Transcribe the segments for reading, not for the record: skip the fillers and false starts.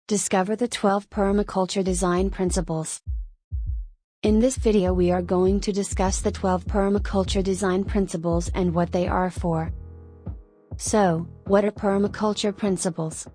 Discover the 12 permaculture design principles. In this video we are going to discuss the 12 permaculture design principles and what they are for. So, what are permaculture principles?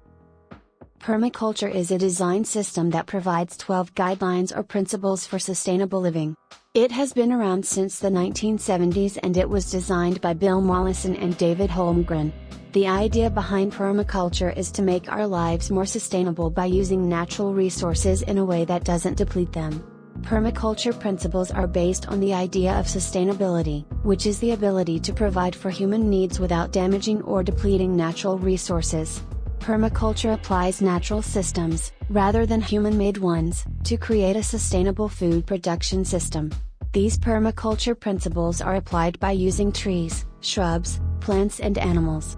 Permaculture is a design system that provides 12 guidelines or principles for sustainable living. It has been around since the 1970s and it was designed by Bill Mollison and David Holmgren. The idea behind permaculture is to make our lives more sustainable by using natural resources in a way that doesn't deplete them. Permaculture principles are based on the idea of sustainability, which is the ability to provide for human needs without damaging or depleting natural resources. Permaculture applies natural systems, rather than human-made ones, to create a sustainable food production system. These permaculture principles are applied by using trees, shrubs, plants and animals.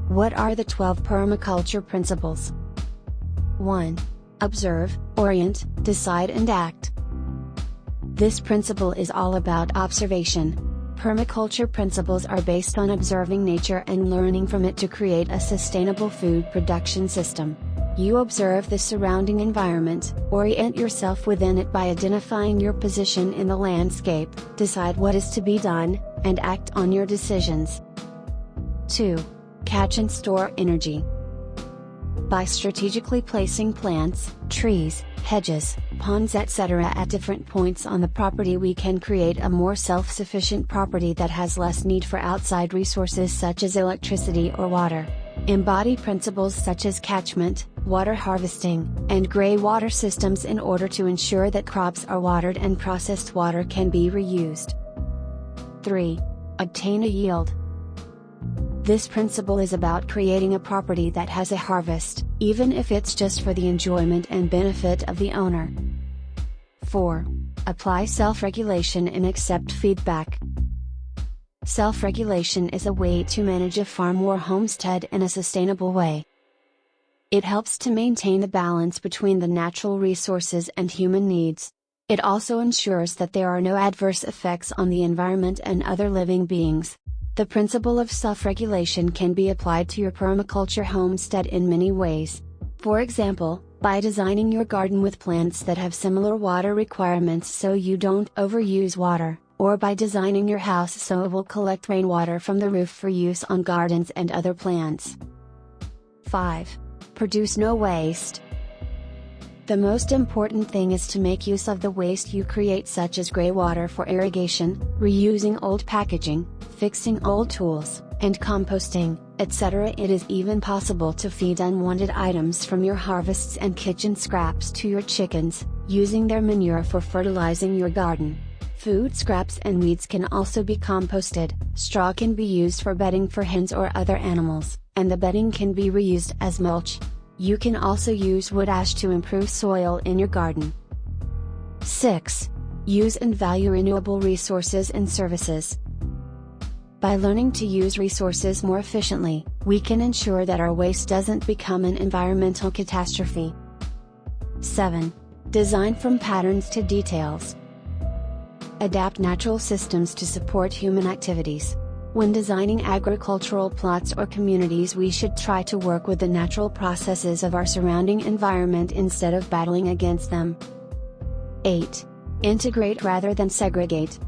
What are the 12 permaculture principles? 1. Observe, orient, decide and act. This principle is all about observation. Permaculture principles are based on observing nature and learning from it to create a sustainable food production system. You observe the surrounding environment, orient yourself within it by identifying your position in the landscape, decide what is to be done, and act on your decisions. 2. Catch and store energy. By strategically placing plants, trees, hedges, ponds etc. at different points on the property we can create a more self-sufficient property that has less need for outside resources such as electricity or water. Embody principles such as catchment, water harvesting, and grey water systems in order to ensure that crops are watered and processed water can be reused. 3. Obtain a yield. This principle is about creating a property that has a harvest, even if it's just for the enjoyment and benefit of the owner. 4. Apply self-regulation and accept feedback. Self-regulation is a way to manage a farm or homestead in a sustainable way. It helps to maintain a balance between the natural resources and human needs. It also ensures that there are no adverse effects on the environment and other living beings. The principle of self-regulation can be applied to your permaculture homestead in many ways. For example, by designing your garden with plants that have similar water requirements so you don't overuse water, or by designing your house so it will collect rainwater from the roof for use on gardens and other plants. 5. Produce no waste. The most important thing is to make use of the waste you create, such as grey water for irrigation, reusing old packaging, fixing old tools, and composting, etc. It is even possible to feed unwanted items from your harvests and kitchen scraps to your chickens, using their manure for fertilizing your garden. Food scraps and weeds can also be composted, straw can be used for bedding for hens or other animals, and the bedding can be reused as mulch. You can also use wood ash to improve soil in your garden. 6. Use and value renewable resources and services. By learning to use resources more efficiently, we can ensure that our waste doesn't become an environmental catastrophe. 7. Design from patterns to details. Adapt natural systems to support human activities. When designing agricultural plots or communities, we should try to work with the natural processes of our surrounding environment instead of battling against them. 8. Integrate rather than segregate.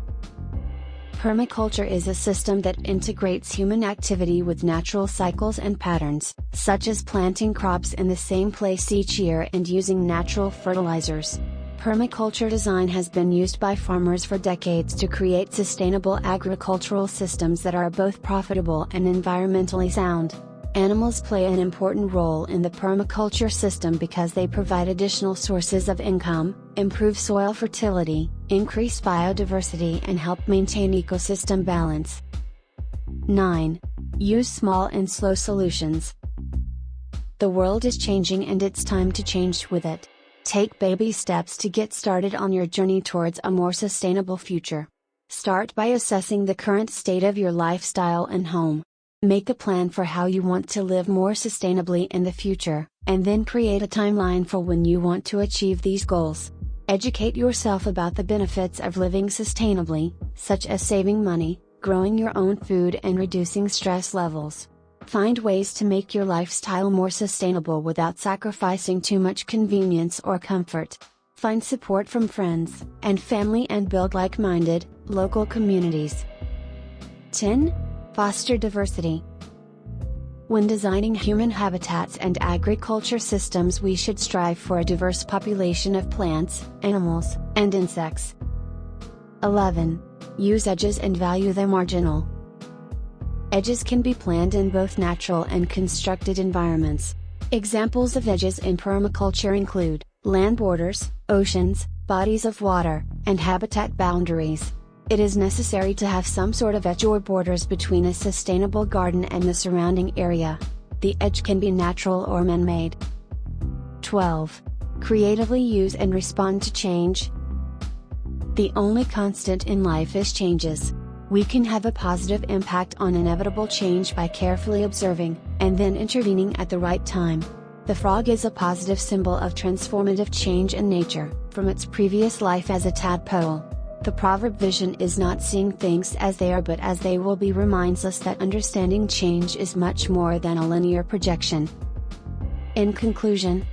Permaculture is a system that integrates human activity with natural cycles and patterns, such as planting crops in the same place each year and using natural fertilizers. Permaculture design has been used by farmers for decades to create sustainable agricultural systems that are both profitable and environmentally sound. Animals play an important role in the permaculture system because they provide additional sources of income, improve soil fertility, increase biodiversity and help maintain ecosystem balance. 9. Use small and slow solutions. The world is changing and it's time to change with it. Take baby steps to get started on your journey towards a more sustainable future. Start by assessing the current state of your lifestyle and home. Make a plan for how you want to live more sustainably in the future, and then create a timeline for when you want to achieve these goals. Educate yourself about the benefits of living sustainably, such as saving money, growing your own food and reducing stress levels. Find ways to make your lifestyle more sustainable without sacrificing too much convenience or comfort. Find support from friends and family and build like-minded, local communities. 10. Foster diversity. When designing human habitats and agriculture systems, we should strive for a diverse population of plants, animals, and insects. 11. Use edges and value the marginal. Edges can be planned in both natural and constructed environments. Examples of edges in permaculture include land borders, oceans, bodies of water, and habitat boundaries. It is necessary to have some sort of edge or borders between a sustainable garden and the surrounding area. The edge can be natural or man-made. 12. Creatively use and respond to change. The only constant in life is changes. We can have a positive impact on inevitable change by carefully observing, and then intervening at the right time. The frog is a positive symbol of transformative change in nature, from its previous life as a tadpole. The proverb vision is not seeing things as they are but as they will be reminds us that understanding change is much more than a linear projection. In conclusion,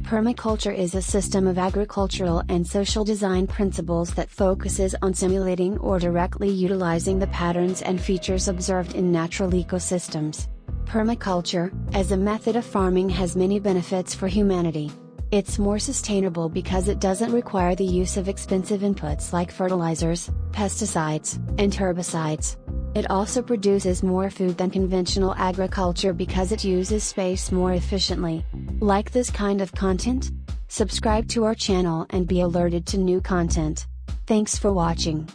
permaculture is a system of agricultural and social design principles that focuses on simulating or directly utilizing the patterns and features observed in natural ecosystems. Permaculture, as a method of farming, has many benefits for humanity. It's more sustainable because it doesn't require the use of expensive inputs like fertilizers, pesticides, and herbicides. It also produces more food than conventional agriculture because it uses space more efficiently. Like this kind of content? Subscribe to our channel and be alerted to new content. Thanks for watching.